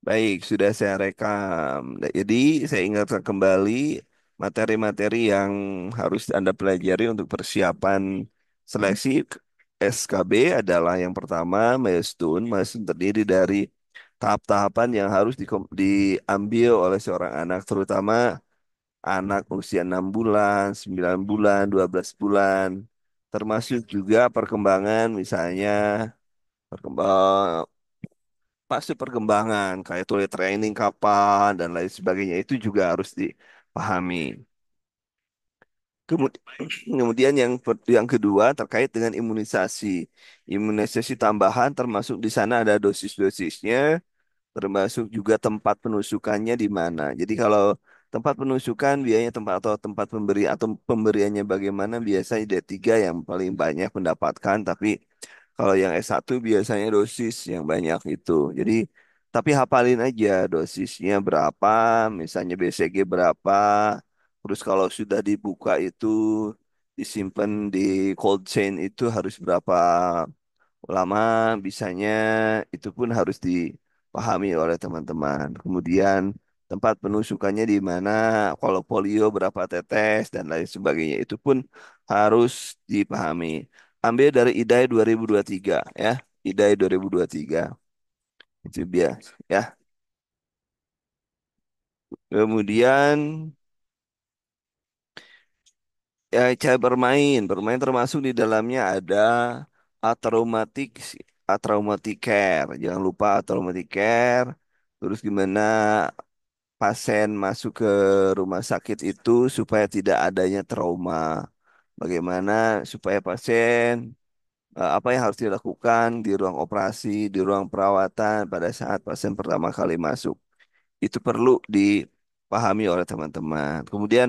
Baik, sudah saya rekam. Nah, jadi saya ingatkan kembali materi-materi yang harus Anda pelajari untuk persiapan seleksi SKB adalah yang pertama milestone. Milestone terdiri dari tahap-tahapan yang harus diambil oleh seorang anak, terutama anak usia 6 bulan, 9 bulan, 12 bulan, termasuk juga perkembangan misalnya perkembang fase perkembangan kayak toilet training kapan dan lain sebagainya itu juga harus dipahami. Kemud- Kemudian yang kedua terkait dengan imunisasi. Imunisasi tambahan termasuk di sana ada dosis-dosisnya, termasuk juga tempat penusukannya di mana. Jadi kalau tempat penusukan biayanya tempat atau tempat pemberi atau pemberiannya bagaimana biasanya D3 yang paling banyak mendapatkan, tapi kalau yang S1 biasanya dosis yang banyak itu. Jadi tapi hafalin aja dosisnya berapa, misalnya BCG berapa, terus kalau sudah dibuka itu disimpan di cold chain itu harus berapa lama bisanya itu pun harus dipahami oleh teman-teman. Kemudian tempat penusukannya di mana, kalau polio berapa tetes dan lain sebagainya itu pun harus dipahami. Ambil dari IDAI 2023 ya, IDAI 2023 itu biasa ya. Kemudian ya cara bermain termasuk di dalamnya ada atraumatik atraumatic care. Jangan lupa atraumatic care. Terus gimana pasien masuk ke rumah sakit itu supaya tidak adanya trauma. Bagaimana supaya pasien apa yang harus dilakukan di ruang operasi, di ruang perawatan pada saat pasien pertama kali masuk. Itu perlu dipahami oleh teman-teman. Kemudian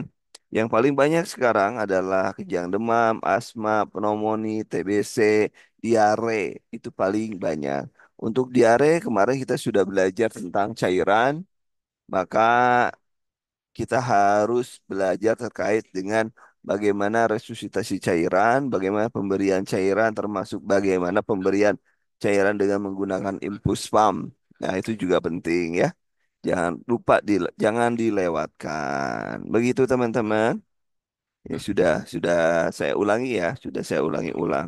yang paling banyak sekarang adalah kejang demam, asma, pneumonia, TBC, diare. Itu paling banyak. Untuk diare kemarin kita sudah belajar tentang cairan, maka kita harus belajar terkait dengan bagaimana resusitasi cairan, bagaimana pemberian cairan, termasuk bagaimana pemberian cairan dengan menggunakan infus pump. Nah, itu juga penting ya. Jangan dilewatkan. Begitu teman-teman. Ya sudah saya ulangi ya, sudah saya ulangi ulang.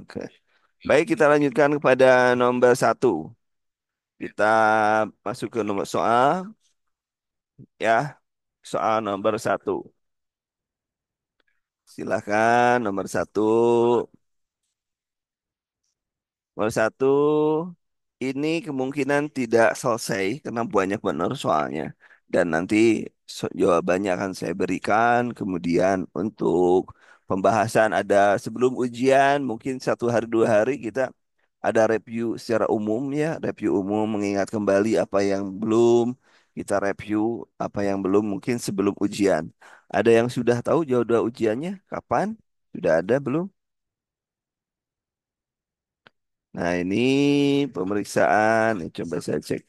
Baik, kita lanjutkan kepada nomor satu. Kita masuk ke nomor soal ya, soal nomor satu. Silakan nomor satu. Nomor satu, ini kemungkinan tidak selesai karena banyak benar soalnya. Dan nanti jawabannya akan saya berikan. Kemudian untuk pembahasan ada sebelum ujian, mungkin 1 hari 2 hari kita ada review secara umum ya. Review umum mengingat kembali apa yang belum. Kita review apa yang belum mungkin sebelum ujian. Ada yang sudah tahu jadwal ujiannya? Kapan? Sudah ada belum? Nah, ini pemeriksaan. Coba saya cek.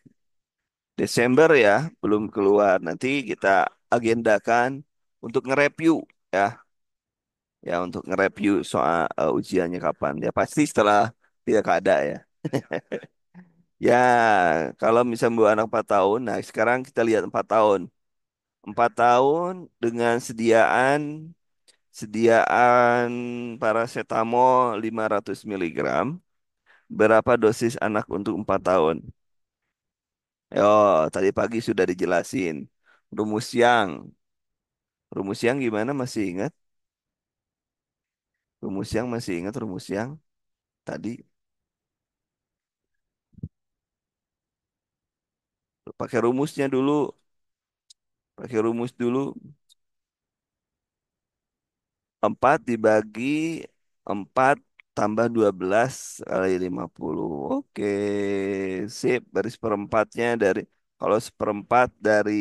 Desember ya, belum keluar. Nanti kita agendakan untuk nge-review ya. Ya, untuk nge-review soal ujiannya kapan. Ya, pasti setelah tidak ada ya. Ya, kalau misalnya bu anak 4 tahun, nah sekarang kita lihat 4 tahun. 4 tahun dengan sediaan paracetamol 500 miligram. Berapa dosis anak untuk 4 tahun? Yo, tadi pagi sudah dijelasin. Rumus yang, rumus yang gimana masih ingat? Rumus yang masih ingat rumus yang tadi pakai rumusnya dulu, pakai rumus dulu. 4 dibagi 4 tambah 12 kali 50. Oke, sip. Baris perempatnya dari, kalau seperempat dari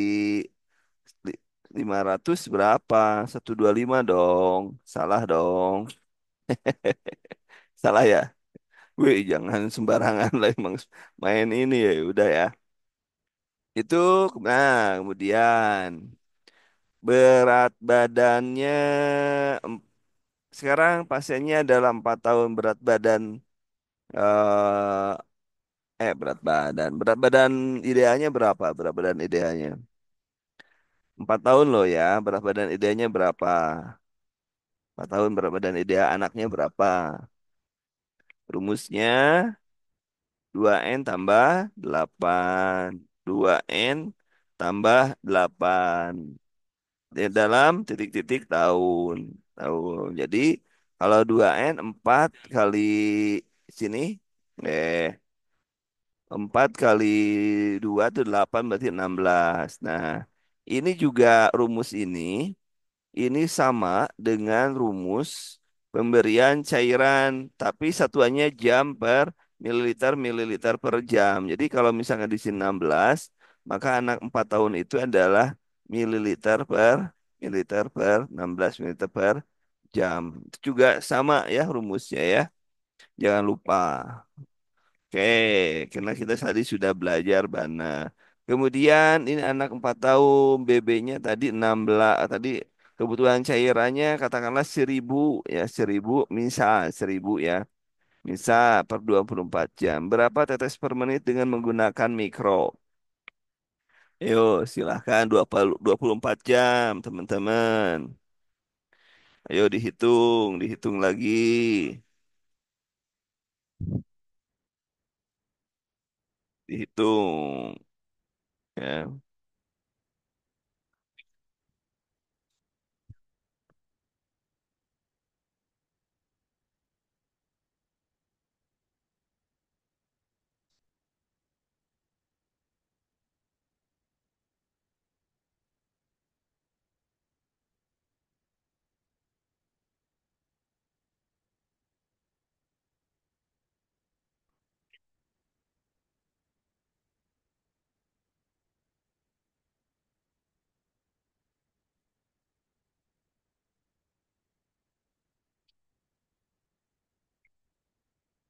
500 berapa? 125 dong. Salah dong. Salah ya? Wih, jangan sembarangan lah emang main ini ya. Udah ya. Itu, nah kemudian berat badannya em- sekarang pasiennya adalah 4 tahun berat badan eh, Berat badan. Berat badan idealnya berapa? Berat badan idealnya. 4 tahun loh ya. Berat badan idealnya berapa? 4 tahun berat badan ideal anaknya berapa? Rumusnya 2N tambah 8. 2N tambah 8. Di dalam titik-titik tahun. Tahun. Jadi kalau 2N 4 kali sini. Eh 4 kali 2 itu 8 berarti 16. Nah, ini juga rumus ini sama dengan rumus pemberian cairan, tapi satuannya jam per mililiter mililiter per jam. Jadi kalau misalnya di sini 16, maka anak 4 tahun itu adalah mililiter per 16 mililiter per jam. Itu juga sama ya rumusnya ya. Jangan lupa. Oke, karena kita tadi sudah belajar Bana. Kemudian ini anak 4 tahun, BB-nya tadi 16, tadi kebutuhan cairannya katakanlah 1000 ya, 1000 misal 1000 ya. Misal per 24 jam. Berapa tetes per menit dengan menggunakan mikro? Ayo, silahkan 24 jam, teman-teman. Ayo dihitung lagi. Dihitung ya.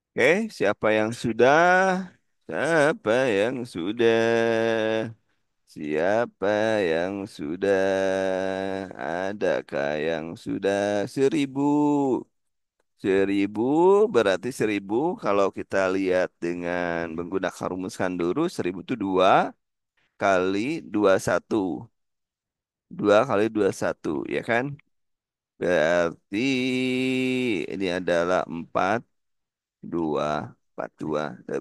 Oke, siapa yang sudah? Siapa yang sudah? Siapa yang sudah? Adakah yang sudah 1000? 1000 berarti 1000 kalau kita lihat dengan menggunakan rumus Kanduru 1000 itu 2 kali 21. 2 kali 21 ya kan? Berarti ini adalah 42.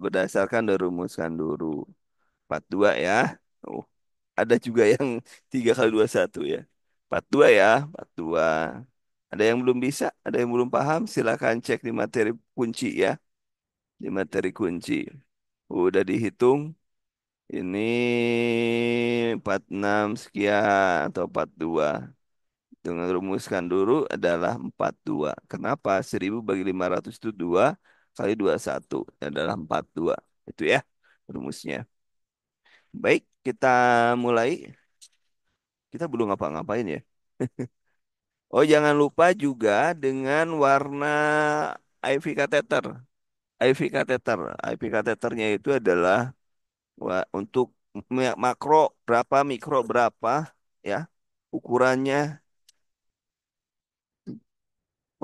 Berdasarkan dari rumus Kanduru 42 ya. Oh, ada juga yang 3 kali 21 ya. 42 ya, 42. Ada yang belum bisa, ada yang belum paham, silakan cek di materi kunci ya. Di materi kunci. Udah dihitung, ini 46 sekian atau 42. Dengan rumuskan dulu adalah 42. Kenapa? 1000 bagi 500 itu 2 kali 21 adalah 42. Itu ya rumusnya. Baik, kita mulai. Kita belum ngapa-ngapain ya. Oh, jangan lupa juga dengan warna IV catheter. IV catheter. IV catheternya itu adalah untuk makro berapa, mikro berapa, ya. Ukurannya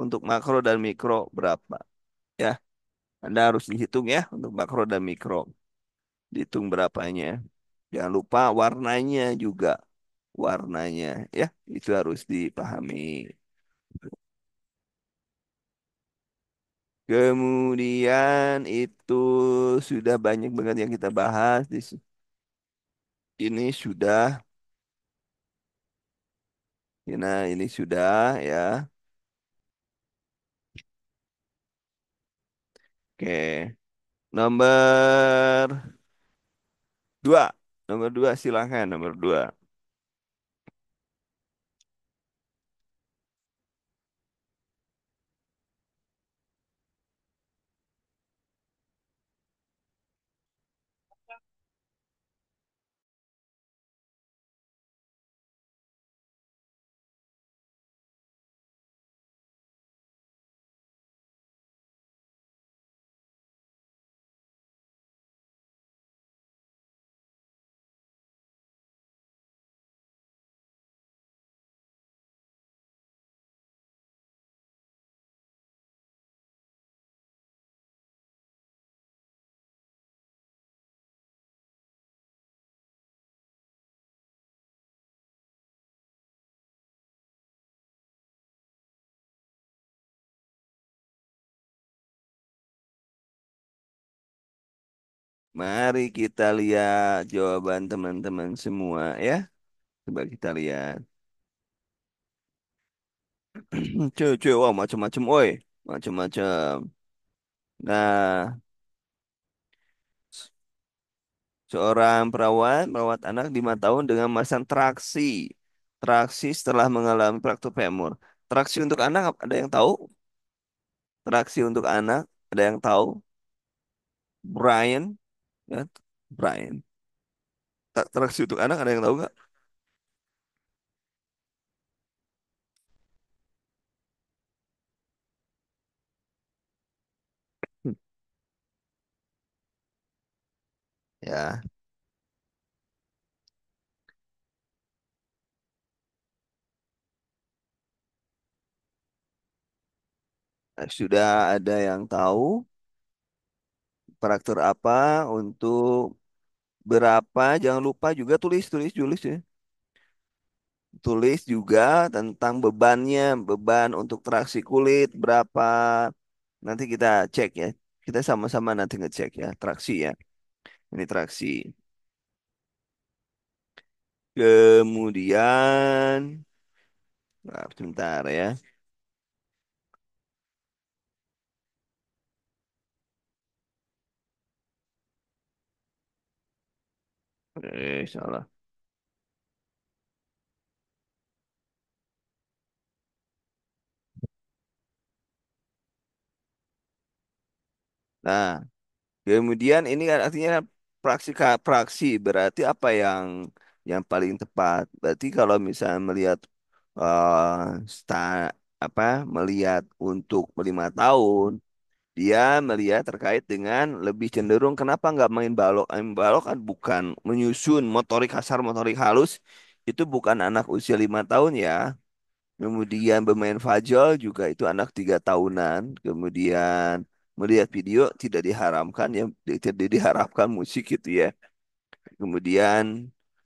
untuk makro dan mikro berapa, ya. Anda harus dihitung ya untuk makro dan mikro. Dihitung berapanya. Jangan lupa warnanya juga. Warnanya, ya. Itu harus dipahami. Kemudian itu sudah banyak banget yang kita bahas ini sudah, nah ini sudah ya. Oke, nomor 2, nomor 2 silahkan nomor 2. Mari kita lihat jawaban teman-teman semua ya. Coba kita lihat. Cuy, cuy, wah macam-macam, woi, macam-macam. Nah, seorang perawat merawat anak 5 tahun dengan memasang traksi. Traksi setelah mengalami fraktur femur. Traksi untuk anak ada yang tahu? Traksi untuk anak ada yang tahu? Brian, ya, Brian. Traksi untuk anak ada yang tahu nggak? Hmm. Ya, sudah ada yang tahu fraktur apa untuk berapa? Jangan lupa juga tulis, tulis, tulis ya. Tulis juga tentang bebannya, beban untuk traksi kulit berapa. Nanti kita cek ya. Kita sama-sama nanti ngecek ya, traksi ya. Ini traksi. Kemudian, nah, sebentar ya. Salah. Nah, kemudian ini kan artinya praksi berarti apa yang paling tepat? Berarti kalau misalnya melihat eh sta, apa melihat untuk 5 tahun, dia melihat terkait dengan lebih cenderung kenapa nggak main balok? Main balok kan bukan menyusun motorik kasar, motorik halus, itu bukan anak usia 5 tahun ya. Kemudian bermain fajol juga itu anak 3 tahunan. Kemudian melihat video tidak diharamkan ya, tidak diharapkan musik gitu ya. Kemudian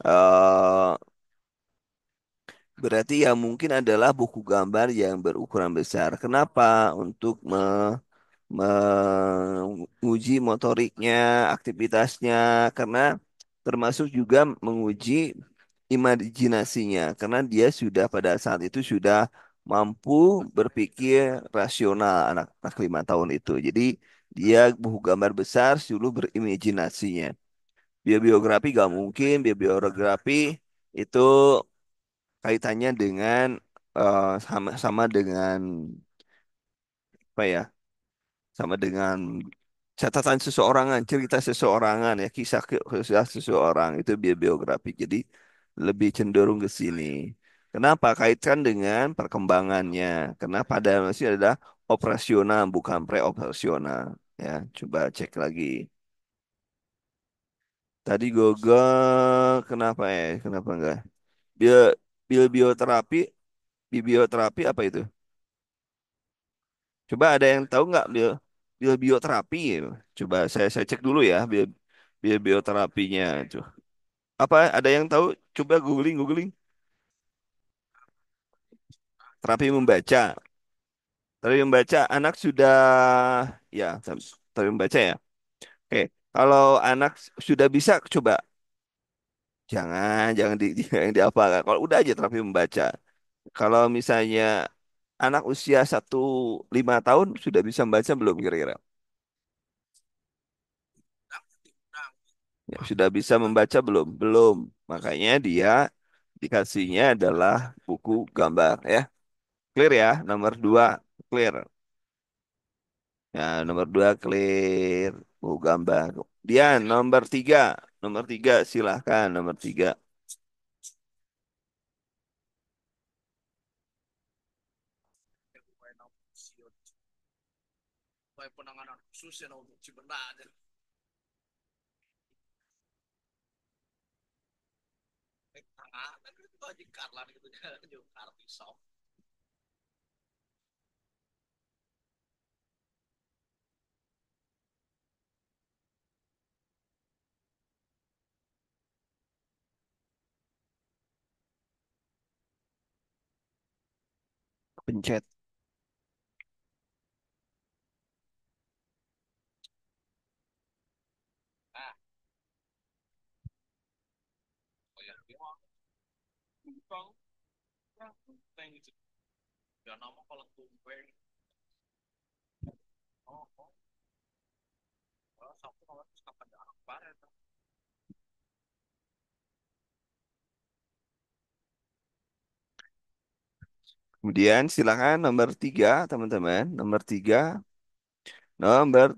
eh berarti yang mungkin adalah buku gambar yang berukuran besar. Kenapa? Untuk menguji motoriknya, aktivitasnya, karena termasuk juga menguji imajinasinya, karena dia sudah pada saat itu sudah mampu berpikir rasional anak 5 tahun itu. Jadi dia buku gambar besar sudah berimajinasinya. Biografi gak mungkin, biografi itu kaitannya dengan sama dengan apa ya? Sama dengan catatan seseorangan, cerita seseorangan ya, kisah seseorang itu biografi. Jadi lebih cenderung ke sini. Kenapa? Kaitkan dengan perkembangannya. Karena pada masih adalah operasional bukan preoperasional. Ya, coba cek lagi. Tadi Google kenapa ya? Kenapa enggak? Bio, bioterapi, bioterapi apa itu? Coba ada yang tahu nggak bioterapi? Coba saya cek dulu ya bioterapinya itu. Apa ada yang tahu? Coba googling googling. Terapi membaca. Terapi membaca anak sudah ya terapi membaca ya. Oke, kalau anak sudah bisa coba jangan jangan dihafalkan. Kalau udah aja terapi membaca. Kalau misalnya anak usia 1 5 tahun sudah bisa membaca belum kira-kira? Ya, sudah bisa membaca belum? Belum. Makanya dia dikasihnya adalah buku gambar ya. Clear ya, nomor 2 clear. Ya, nomor 2 clear, buku gambar. Dian, nomor tiga silahkan nomor 3. Pencet. Kemudian silakan nomor tiga, teman-teman. Nomor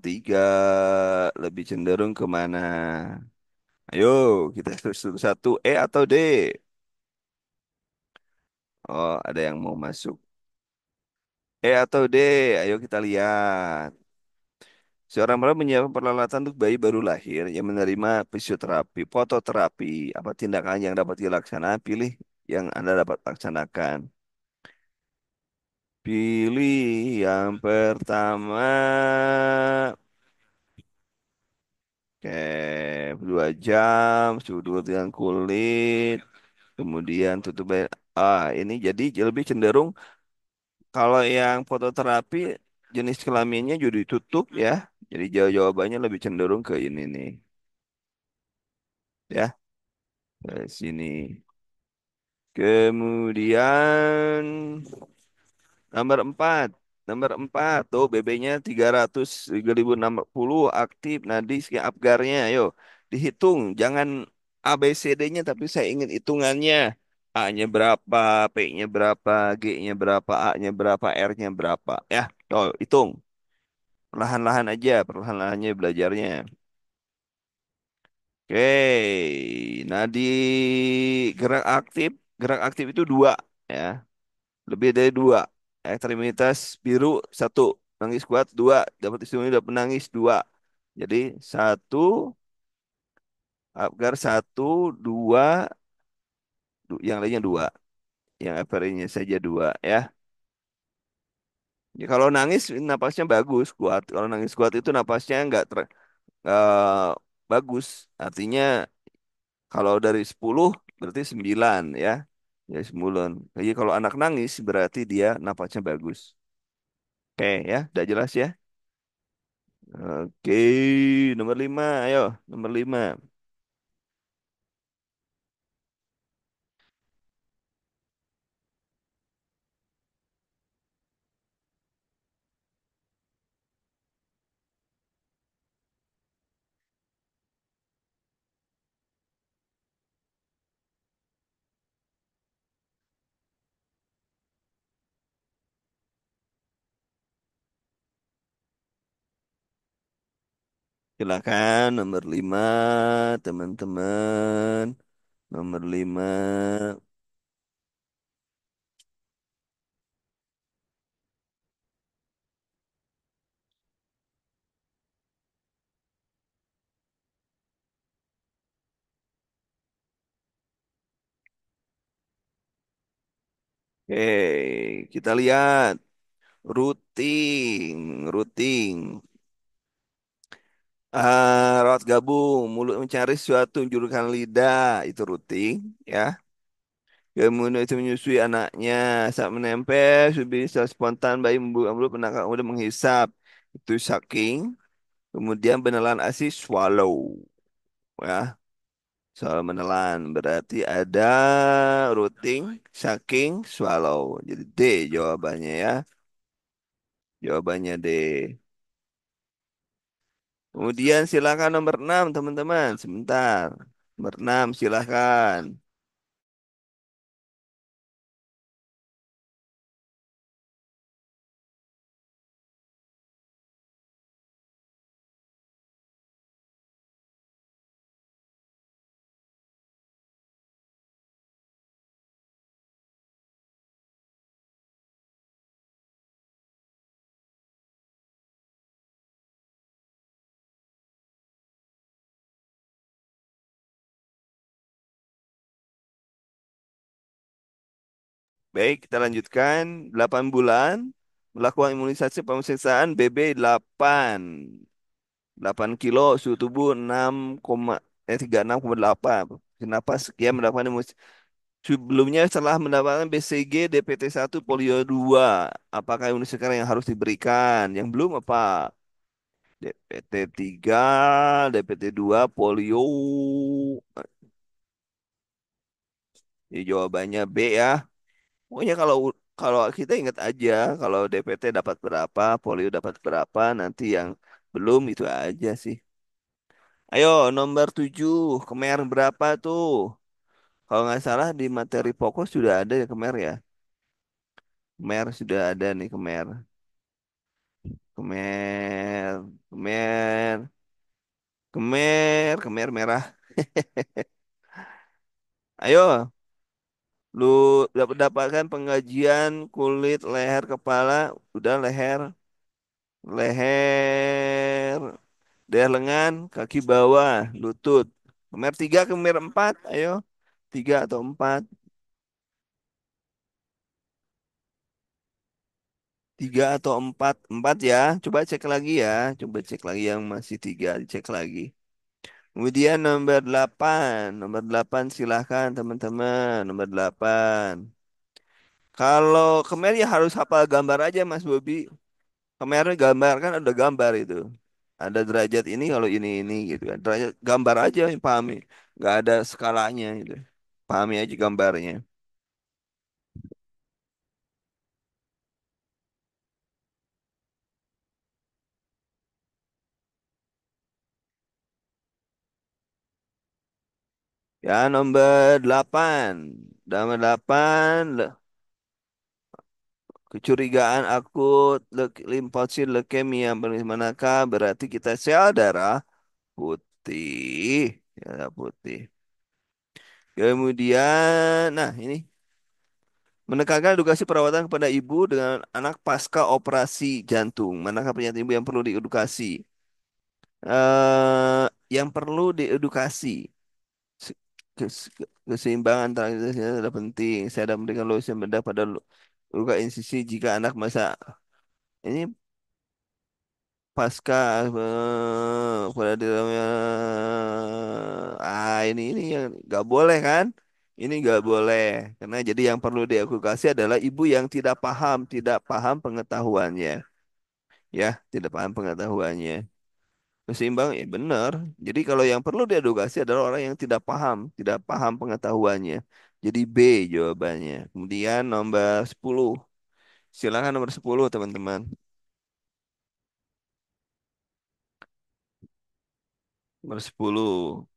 tiga lebih cenderung kemana? Ayo, kita satu E atau D? Oh, ada yang mau masuk. E atau D? Ayo kita lihat. Seorang perawat menyiapkan peralatan untuk bayi baru lahir yang menerima fisioterapi, fototerapi. Apa tindakan yang dapat dilaksanakan? Pilih yang Anda dapat laksanakan. Pilih yang pertama. Oke, 2 jam, suhu dua dengan kulit. Kemudian tutup air. Ini jadi lebih cenderung kalau yang fototerapi jenis kelaminnya jadi ditutup ya. Jadi jawabannya lebih cenderung ke ini nih. Ya, ke sini. Kemudian nomor 4. Nomor 4 tuh BB-nya 300.660 aktif nadis ke Apgarnya. Ayo dihitung. Jangan ABCD-nya tapi saya ingin hitungannya. A-nya berapa, P-nya berapa, G-nya berapa, A-nya berapa, R-nya berapa. Ya, tuh hitung. Perlahan-lahan aja, perlahan-lahannya belajarnya. Oke, nadi gerak aktif, gerak aktif itu dua ya. Lebih dari dua. Ekstremitas biru satu, nangis kuat dua, dapat istimewa dapat menangis dua. Jadi satu, Apgar satu, dua, yang lainnya dua, yang average saja dua ya. Ya, kalau nangis napasnya bagus, kuat. Kalau nangis kuat itu napasnya nggak bagus. Artinya kalau dari 10 berarti 9 ya. Ya 9. Jadi kalau anak nangis berarti dia napasnya bagus. Oke ya, udah jelas ya. Oke, nomor 5, ayo, nomor 5. Silakan nomor 5, teman-teman. Nomor 5. Oke, kita lihat routing, routing. Rawat gabung, mulut mencari sesuatu, julukan lidah, itu routing, ya. Kemudian itu menyusui anaknya saat menempel, bisa spontan bayi membuka mulut menangkap kemudian menghisap. Itu sucking. Kemudian penelan ASI swallow, ya. Soal menelan berarti ada routing, sucking, swallow. Jadi D jawabannya ya. Jawabannya D. Kemudian silakan nomor 6 teman-teman. Sebentar. Nomor 6 silakan. Baik, kita lanjutkan. 8 bulan melakukan imunisasi pemeriksaan BB 8 kilo, suhu tubuh 36,8. Kenapa sekian mendapatkan imunisasi? Sebelumnya setelah mendapatkan BCG DPT 1 polio 2, apakah imunisasi sekarang yang harus diberikan? Yang belum apa? DPT 3, DPT 2 polio. Jadi jawabannya B ya. Pokoknya kalau kita ingat aja kalau DPT dapat berapa, polio dapat berapa, nanti yang belum itu aja sih. Ayo nomor 7, Kemer berapa tuh? Kalau nggak salah di materi pokok sudah ada ya Kemer ya. Kemer sudah ada nih Kemer. Kemer, Kemer, Kemer merah. Ayo, lu dapat dapatkan pengajian kulit leher kepala, udah leher, leher, dari lengan, kaki bawah, lutut. Kemer 3, kemer 4, ayo. 3 atau 4? 3 atau 4? 4 ya. Coba cek lagi ya. Coba cek lagi yang masih 3, cek lagi. Kemudian nomor 8. Nomor 8 silahkan teman-teman. Nomor 8. Kalau kemer ya harus hafal gambar aja Mas Bobi. Kemernya gambar kan ada gambar itu. Ada derajat ini kalau ini gitu kan. Derajat gambar aja yang pahami. Nggak ada skalanya gitu. Pahami aja gambarnya. Ya nomor 8. Nomor 8 kecurigaan akut limfosit leukemia manakah berarti kita sel darah putih. Ya putih. Kemudian, nah ini menekankan edukasi perawatan kepada ibu dengan anak pasca operasi jantung. Manakah penyakit ibu yang perlu diedukasi? Yang perlu diedukasi. Se- Keseimbangan antara itu adalah penting. Saya ada memberikan lotion bedah pada luka insisi jika anak masa ini pasca pada di dalamnya ini yang nggak boleh kan? Ini nggak boleh karena jadi yang perlu diedukasi adalah ibu yang tidak paham pengetahuannya, ya, tidak paham pengetahuannya. Keseimbang, ya benar. Jadi kalau yang perlu diedukasi adalah orang yang tidak paham pengetahuannya. Jadi B jawabannya. Kemudian nomor 10. Silakan nomor 10 teman-teman. Nomor 10.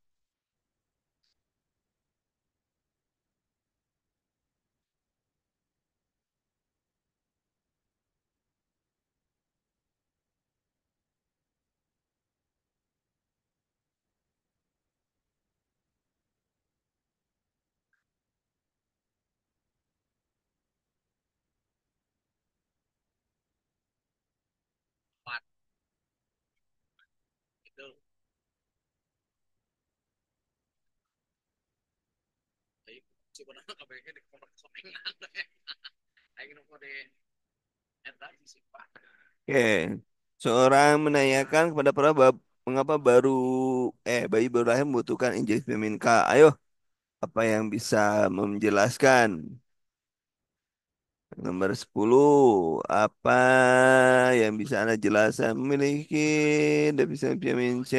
Oke. Seorang menanyakan kepada para mengapa bayi baru lahir membutuhkan injeksi vitamin K. Ayo, apa yang bisa menjelaskan? Nomor 10, apa yang bisa Anda jelaskan? Memiliki defisit vitamin C,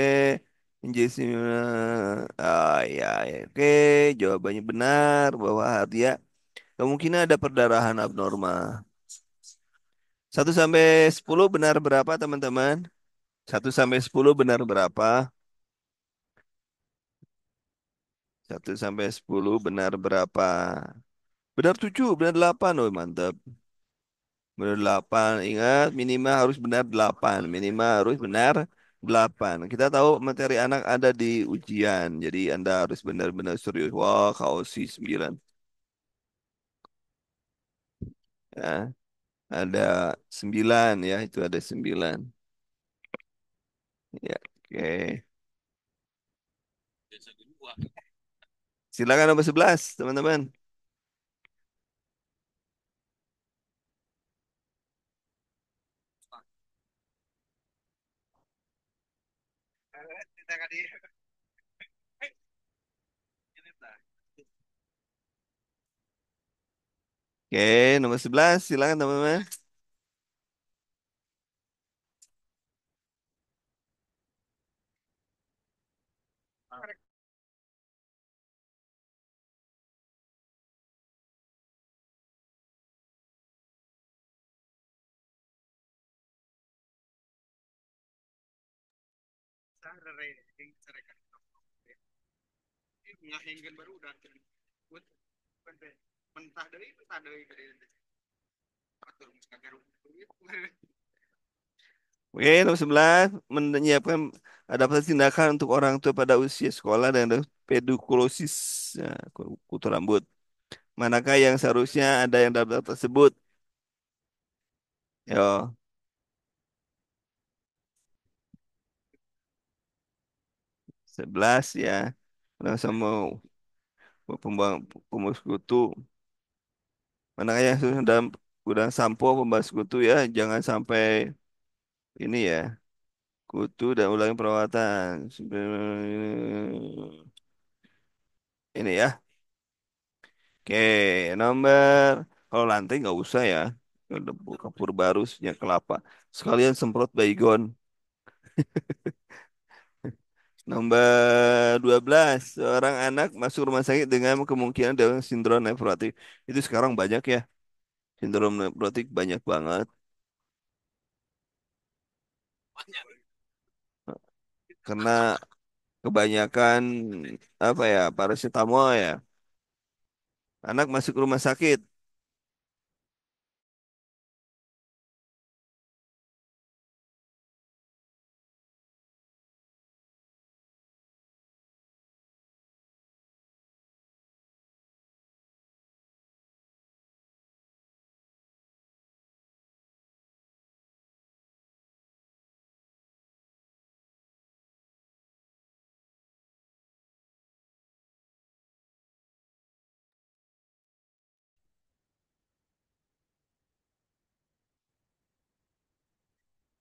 injeksi. Ya, ya. Oke, jawabannya benar bahwa dia kemungkinan ada perdarahan abnormal. 1 sampai 10 benar berapa, teman-teman? 1 sampai 10 benar berapa? 1 sampai 10 benar berapa? Benar 7, benar 8. Oh, mantap. Benar 8. Ingat, minimal harus benar 8. Minimal harus benar 8. Kita tahu materi anak ada di ujian. Jadi Anda harus benar-benar serius. Wah, kau sih 9. Ya, ada 9 ya. Itu ada 9. Ya, oke. Silakan nomor 11, teman-teman. Oke, nomor 11. Silakan, teman-teman. Oke, nomor 11 menyiapkan adaptasi tindakan untuk orang tua pada usia sekolah dan pedukulosis, ya, kutu rambut. Manakah yang seharusnya ada yang dalam daftar tersebut? Yo, 11 ya. Nah, sama pembuang pembuang sekutu. Manakah yang seharusnya dalam gudang sampo pembawa sekutu ya? Jangan sampai ini ya. Kutu dan ulangi perawatan. Ini ya. Oke, nomor kalau lantai nggak usah ya. Udah kapur baru minyak kelapa. Sekalian semprot baygon. Nomor 12, seorang anak masuk rumah sakit dengan kemungkinan dengan sindrom nefrotik. Itu sekarang banyak ya. Sindrom nefrotik banyak banget. Karena kebanyakan apa ya, paracetamol ya. Anak masuk rumah sakit.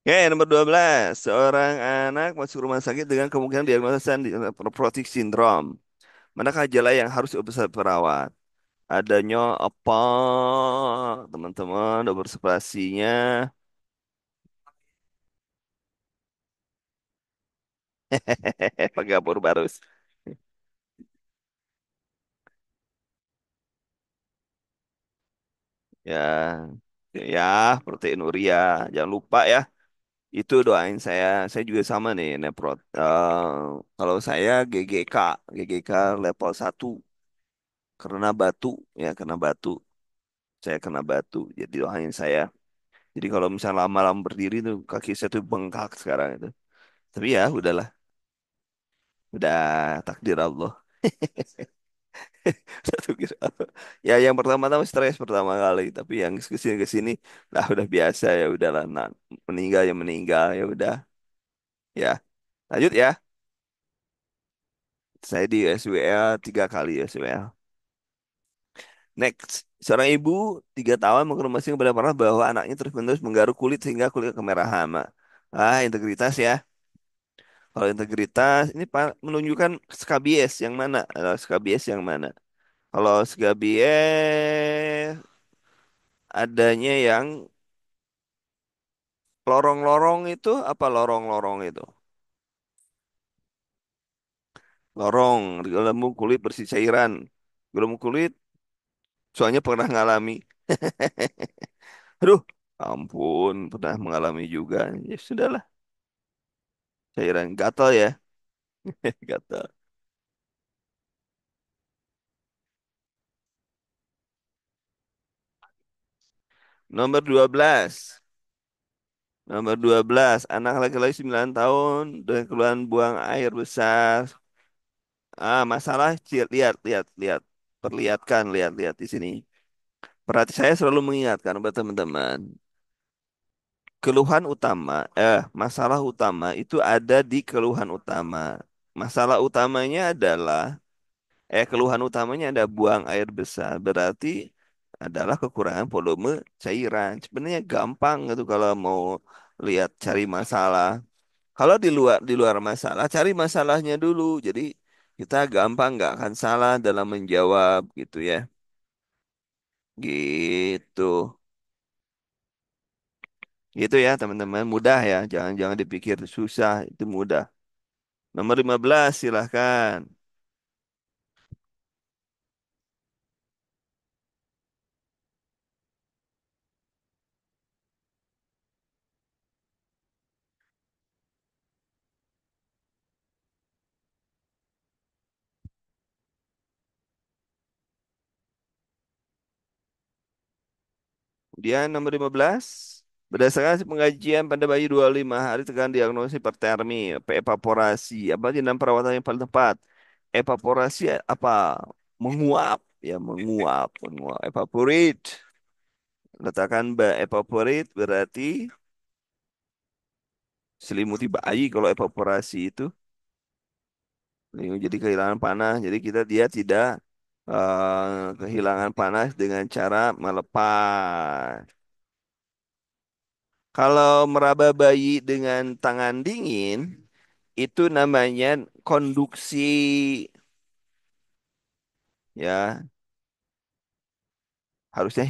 Oke, nomor 12, seorang anak masuk rumah sakit dengan kemungkinan diagnosis nefrotik sindrom. Manakah gejala yang harus diobservasi perawat? Adanya apa, teman-teman, observasinya? Pagapur barus. Ya, ya, proteinuria. Jangan lupa ya. Itu doain saya. Saya juga sama nih, neprot. Kalau saya GGK level 1 karena batu, ya karena batu. Saya kena batu. Jadi doain saya. Jadi kalau misalnya lama-lama berdiri tuh kaki saya tuh bengkak sekarang itu. Tapi ya udahlah, udah takdir Allah. Satu kira ya yang pertama-tama stres pertama kali, tapi yang kesini lah udah biasa ya udahlah. Nah, meninggal ya meninggal ya udah ya. Lanjut ya. Saya di SWL 3 kali SWL. Next, seorang ibu 3 tahun mengkonfirmasi kepada para bahwa anaknya terus-menerus menggaruk kulit sehingga kulit kemerahan. Integritas ya. Kalau integritas ini menunjukkan skabies yang mana? Skabies yang mana? Kalau skabies adanya yang lorong-lorong itu apa lorong-lorong itu? Lorong di gelembung kulit bersih cairan. Gelembung kulit soalnya pernah ngalami. Aduh, ampun, pernah mengalami juga. Ya sudahlah, cairan gatal ya, gatal. Nomor 12. Nomor 12, anak laki-laki 9 tahun dengan keluhan buang air besar. Masalah lihat, lihat, lihat. Perlihatkan, lihat, lihat di sini. Berarti saya selalu mengingatkan kepada teman-teman, keluhan utama, masalah utama itu ada di keluhan utama. Masalah utamanya adalah, keluhan utamanya ada buang air besar. Berarti adalah kekurangan volume cairan. Sebenarnya gampang gitu kalau mau lihat cari masalah. Kalau di luar masalah, cari masalahnya dulu. Jadi kita gampang nggak akan salah dalam menjawab gitu ya. Gitu. Gitu ya teman-teman, mudah ya. Jangan dipikir susah, itu mudah. Nomor 15 silahkan. Dia nomor 15. Berdasarkan hasil pengajian pada bayi 25 hari tekan diagnosis hipertermi, evaporasi. Apa tindakan perawatan yang paling tepat? Evaporasi apa? Menguap, ya menguap, menguap. Evaporate. Letakkan evaporate berarti selimuti bayi kalau evaporasi itu. Jadi kehilangan panas. Jadi dia tidak kehilangan panas dengan cara melepas. Kalau meraba bayi dengan tangan dingin, itu namanya konduksi, ya. Harusnya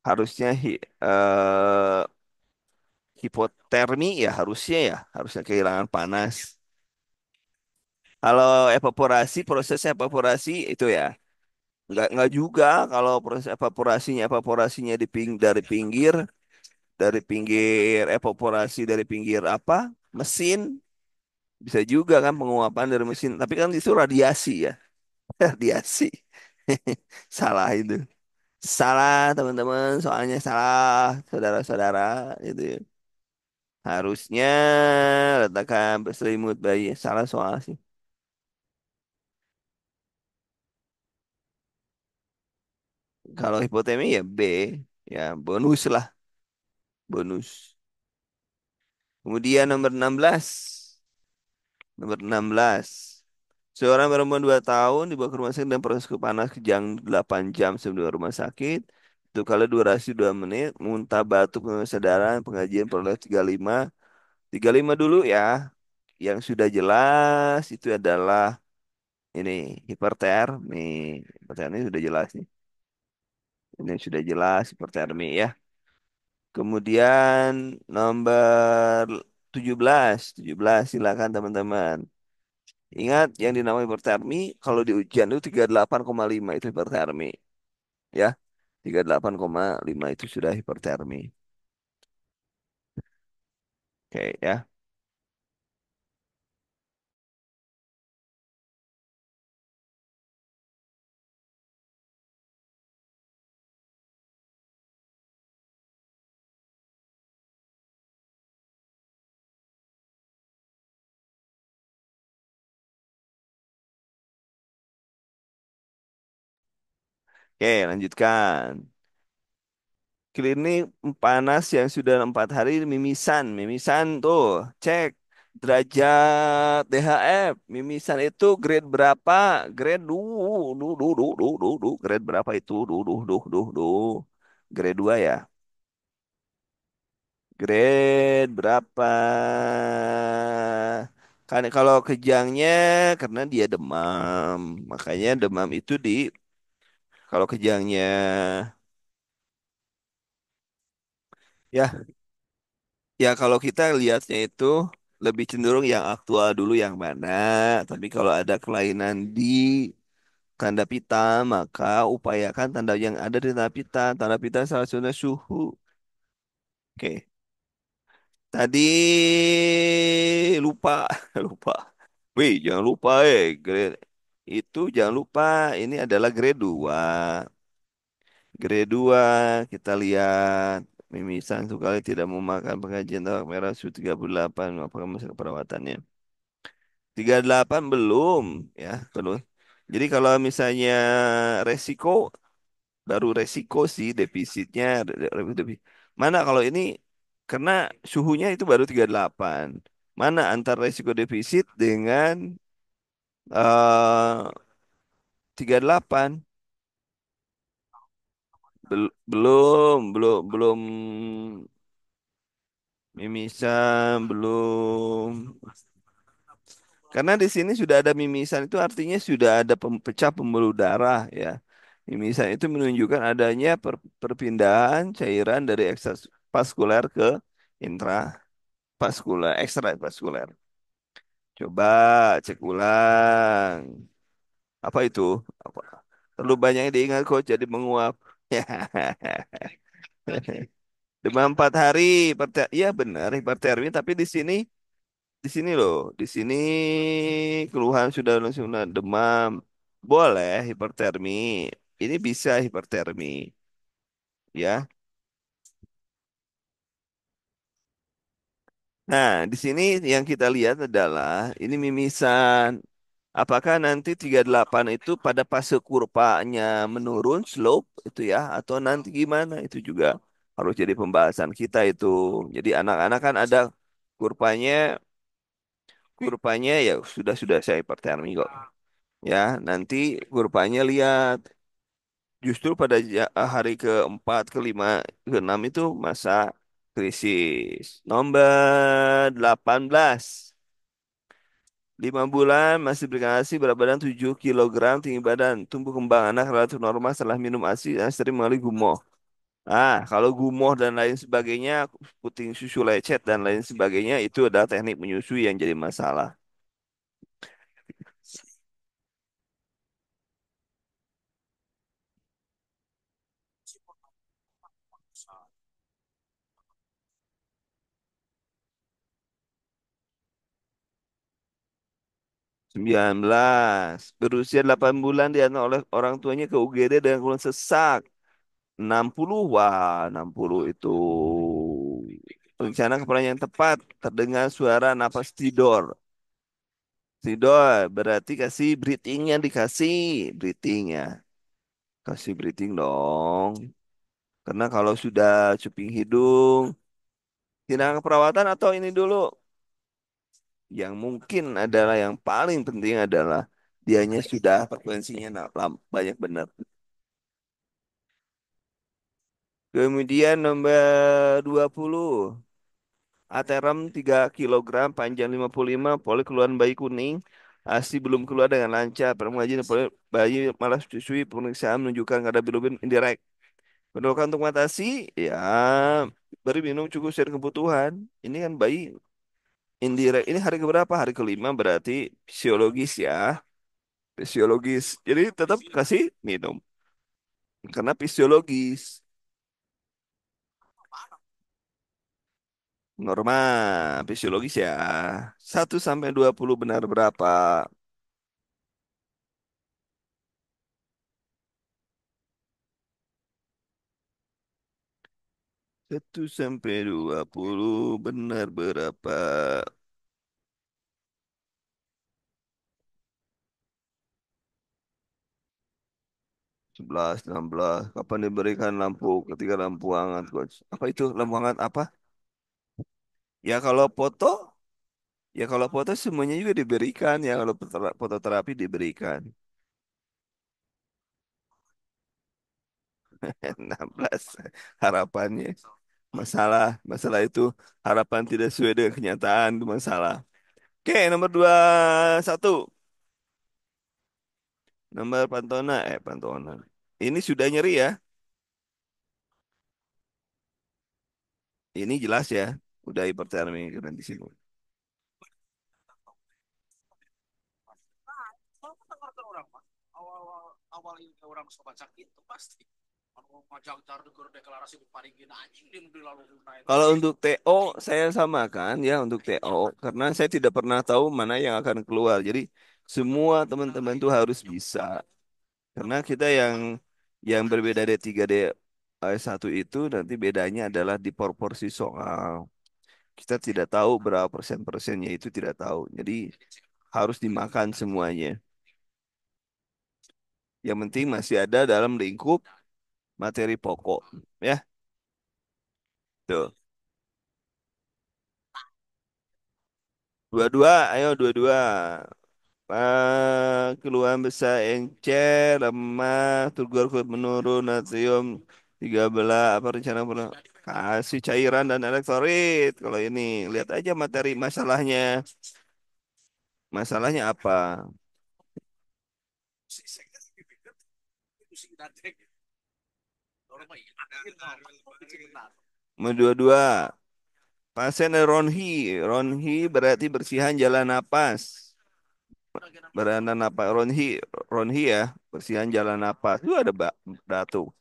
harusnya hipotermi ya harusnya kehilangan panas. Kalau evaporasi, proses evaporasi itu ya nggak juga. Kalau proses evaporasinya dari pinggir evaporasi dari pinggir apa mesin, bisa juga kan penguapan dari mesin, tapi kan itu radiasi ya. Radiasi. Salah itu. Salah teman-teman, soalnya salah saudara-saudara itu. Ya. Harusnya letakkan berselimut bayi. Salah soal sih. Kalau hipotemi ya B, ya bonus lah, bonus. Kemudian nomor 16. Nomor 16. Seorang perempuan 2 tahun dibawa ke rumah sakit dan proses panas kejang 8 jam sebelum rumah sakit. Itu kali durasi 2 menit. Muntah batuk kesadaran pengajian peroleh 35. 35 dulu ya. Yang sudah jelas itu adalah ini hipertermi. Hipertermi sudah jelas nih. Ini sudah jelas hipertermi ya. Kemudian nomor 17. 17 silakan teman-teman. Ingat yang dinamai hipertermi kalau di ujian itu 38,5 itu hipertermi ya. 38,5 itu sudah hipertermi. Oke ya. Oke, lanjutkan. Klinik panas yang sudah 4 hari mimisan. Mimisan tuh, cek derajat DHF. Mimisan itu grade berapa? Grade grade berapa itu? Grade 2 ya. Grade berapa? Kan kalau kejangnya karena dia demam. Makanya demam itu kalau kejangnya ya. Ya, kalau kita lihatnya itu lebih cenderung yang aktual dulu yang mana. Tapi kalau ada kelainan di tanda pita, maka upayakan tanda yang ada di tanda pita. Tanda pita salah satunya suhu. Oke. Tadi lupa, lupa. Wih, jangan lupa grade itu jangan lupa ini adalah grade 2. Grade 2 kita lihat mimisan sekali tidak memakan pengajian tawak merah suhu 38 apakah masa keperawatannya 38 belum ya belum. Jadi kalau misalnya resiko baru resiko sih defisitnya mana kalau ini karena suhunya itu baru 38 mana antar resiko defisit dengan 38 belum mimisan belum. Karena di sini sudah ada mimisan itu artinya sudah ada pecah pembuluh darah ya. Mimisan itu menunjukkan adanya perpindahan cairan dari ekstravaskuler ke intravaskuler, ekstravaskuler. Coba cek ulang. Apa itu? Apa? Terlalu banyak yang diingat kok jadi menguap. Demam 4 hari, iya benar hipertermi, tapi di sini loh, di sini keluhan sudah demam, boleh hipertermi. Ini bisa hipertermi, ya. Nah, di sini yang kita lihat adalah ini mimisan. Apakah nanti 38 itu pada fase kurvanya menurun, slope itu ya, atau nanti gimana? Itu juga harus jadi pembahasan kita itu. Jadi anak-anak kan ada kurvanya, kurvanya ya sudah saya hipertermi kok. Ya, nanti kurvanya lihat. Justru pada hari keempat, kelima, keenam itu masa krisis. Nomor 18. 5 bulan masih berkreasi berat badan 7 kilogram tinggi badan tumbuh kembang anak relatif normal setelah minum ASI dan sering mengalami gumoh. Kalau gumoh dan lain sebagainya, puting susu lecet dan lain sebagainya itu adalah teknik menyusui yang jadi masalah. 19. Berusia 8 bulan dianak oleh orang tuanya ke UGD dengan keluhan sesak. 60. Wah, 60 itu rencana kepala yang tepat. Terdengar suara napas tidor. Tidor berarti kasih breathingnya dikasih breathingnya. Kasih breathing dong. Karena kalau sudah cuping hidung, tindakan keperawatan atau ini dulu. Yang mungkin adalah yang paling penting adalah dianya sudah frekuensinya banyak benar. Kemudian nomor 20. Aterem 3 kilogram, panjang 55, poli keluaran bayi kuning. ASI belum keluar dengan lancar. Pengajian poli bayi malah susui pemeriksaan menunjukkan ada bilirubin indirect. Penolakan untuk mengatasi, ya beri minum cukup sesuai kebutuhan. Ini kan bayi indirect. Ini hari keberapa? Hari kelima berarti fisiologis ya. Fisiologis. Jadi tetap kasih minum. Karena fisiologis. Normal. Fisiologis ya. 1 sampai 20 benar berapa? 1 sampai 20 benar berapa? 11, 16. Kapan diberikan lampu ketika lampu hangat, coach? Apa itu lampu hangat apa? Ya kalau foto, ya kalau foto semuanya juga diberikan ya kalau fototerapi diberikan. 16 harapannya. Masalah itu harapan tidak sesuai dengan kenyataan itu masalah. Oke, nomor 21. Nomor Pantona. Ini sudah nyeri ya. Ini jelas ya. Udah hipertermi kan di sini. Kalau untuk TO saya samakan ya untuk TO karena saya tidak pernah tahu mana yang akan keluar. Jadi semua teman-teman itu harus bisa. Karena kita yang berbeda dari 3D satu itu nanti bedanya adalah di proporsi soal. Kita tidak tahu berapa persen-persennya itu tidak tahu. Jadi harus dimakan semuanya. Yang penting masih ada dalam lingkup materi pokok. Ya, tuh. Dua-dua, ayo dua-dua. Keluhan besar encer, lemah, turgor kulit menurun, natrium 13, apa rencana kasih cairan dan elektrolit. Kalau ini, lihat aja materi masalahnya. Masalahnya apa? Nomor dua-dua. Pasien Ronhi. Ronhi berarti bersihan jalan napas. Beranda napas. Ronhi ya. Bersihan jalan napas. Itu ada batu.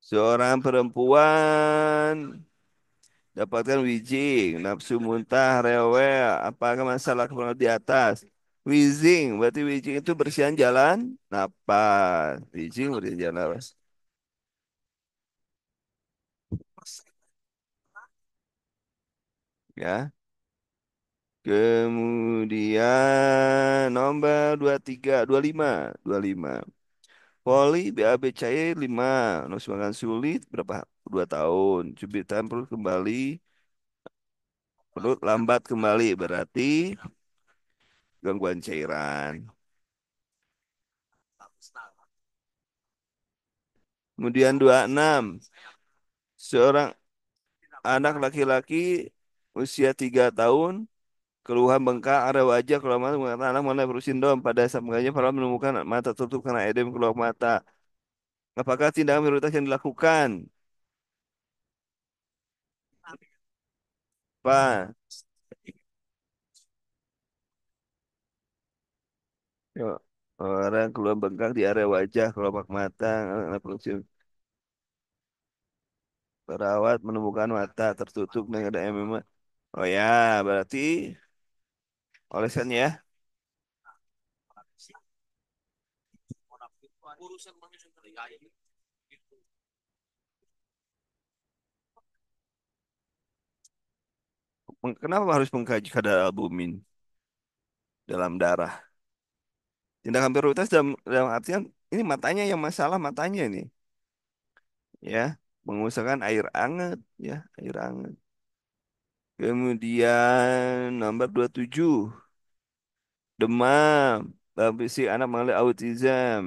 Seorang perempuan dapatkan wijing, nafsu muntah, rewel, apakah masalah kepala di atas? Wheezing, berarti wheezing itu bersihan jalan napas. Wheezing bersihan jalan napas. Ya. Kemudian nomor 23, 25, 25. Poli BAB cair 5. Nafsu makan sulit berapa? 2 tahun. Cubitan perut kembali, perut lambat kembali berarti gangguan cairan. Kemudian 26. Seorang anak laki-laki usia 3 tahun, keluhan bengkak area wajah, keluar mata, mengatakan anak mulai bersindrom. Pada saat mengajian, para menemukan mata tertutup karena edem keluar mata. Apakah tindakan prioritas yang dilakukan? Pak, ya, orang keluar bengkak di area wajah, kelopak mata, anak berusia perawat menemukan mata tertutup dengan ada MMA. Oh ya, berarti olesan ya. Kenapa harus mengkaji kadar albumin dalam darah? Tindakan prioritas dalam artian ini matanya yang masalah matanya ini, ya. Mengusahakan air hangat, ya, air hangat. Kemudian nomor 27, demam. Tapi si anak mengalami autism.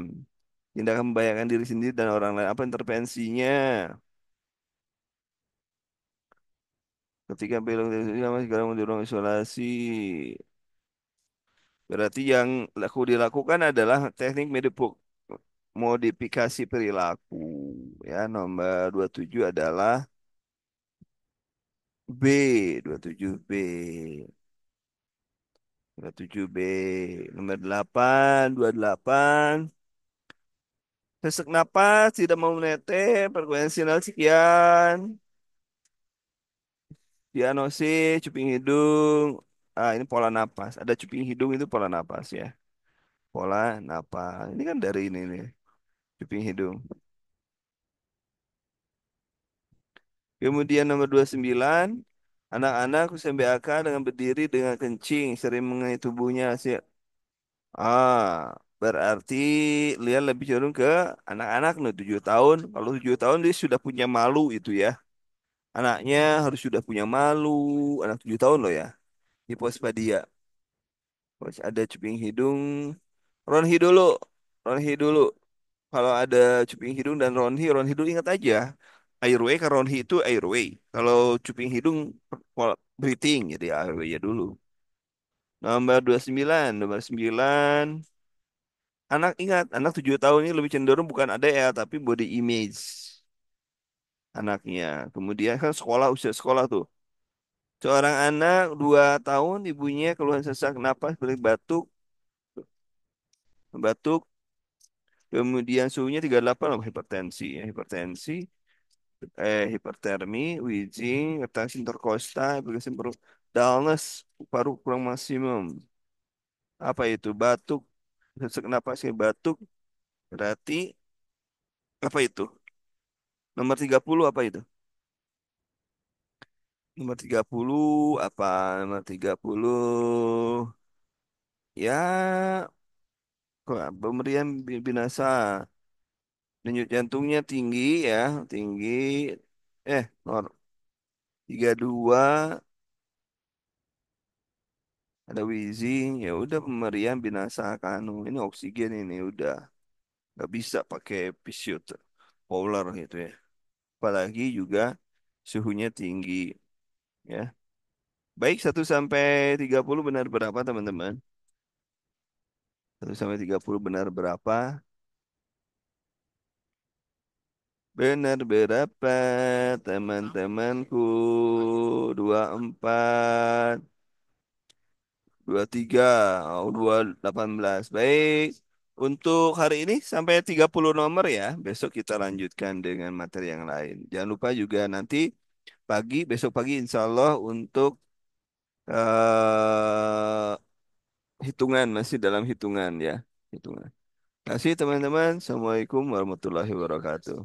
Tindakan membahayakan diri sendiri dan orang lain. Apa intervensinya? Ketika bilang sekarang di ruang isolasi. Berarti yang dilakukan adalah teknik modifikasi perilaku. Ya, nomor 27 adalah B, 27B. 27B. Nomor 8, 28. Sesak napas, tidak mau menetes, frekuensi nol sekian. Diagnosis, cuping hidung. Ah, ini pola napas. Ada cuping hidung itu pola napas ya. Pola napas. Ini kan dari ini nih, cuping hidung. Kemudian nomor 29, anak-anak usia BAK dengan berdiri dengan kencing, sering mengenai tubuhnya. Berarti lihat lebih cenderung ke anak-anak nih 7 tahun. Kalau 7 tahun dia sudah punya malu itu ya. Anaknya harus sudah punya malu, anak 7 tahun loh ya. Hipospadia. Terus ada cuping hidung. Ronhi dulu. Ronhi dulu. Kalau ada cuping hidung dan ronhi dulu ingat aja. Airway ke ronhi itu airway. Kalau cuping hidung breathing jadi airway ya dulu. Nomor 29, nomor 9. Anak ingat, anak 7 tahun ini lebih cenderung bukan ADL tapi body image anaknya. Kemudian kan sekolah usia sekolah tuh. Seorang anak 2 tahun ibunya keluhan sesak napas, batuk, batuk. Kemudian suhunya 38 loh, hipertensi ya, hipertensi, hipertermi, wheezing, retraksi interkosta, hipertensi perut, dullness, paru kurang maksimum. Apa itu? Batuk, sesak napasnya batuk, berarti apa itu? Nomor 30 apa itu? Nomor 30 apa? Nomor 30 ya kok pemberian binasa. Denyut jantungnya tinggi ya, tinggi. Nomor 32 ada wheezing, ya udah pemberian binasa kanu. Ini oksigen ini udah nggak bisa pakai polar gitu ya. Apalagi juga suhunya tinggi ya. Baik 1 sampai 30 benar berapa teman-teman? 1 sampai 30 benar berapa? Benar berapa teman-temanku? 24, 23, 18. Baik. Untuk hari ini sampai 30 nomor ya. Besok kita lanjutkan dengan materi yang lain. Jangan lupa juga nanti besok pagi insya Allah untuk eh, hitungan, masih dalam hitungan ya. Hitungan. Kasih teman-teman. Assalamualaikum warahmatullahi wabarakatuh.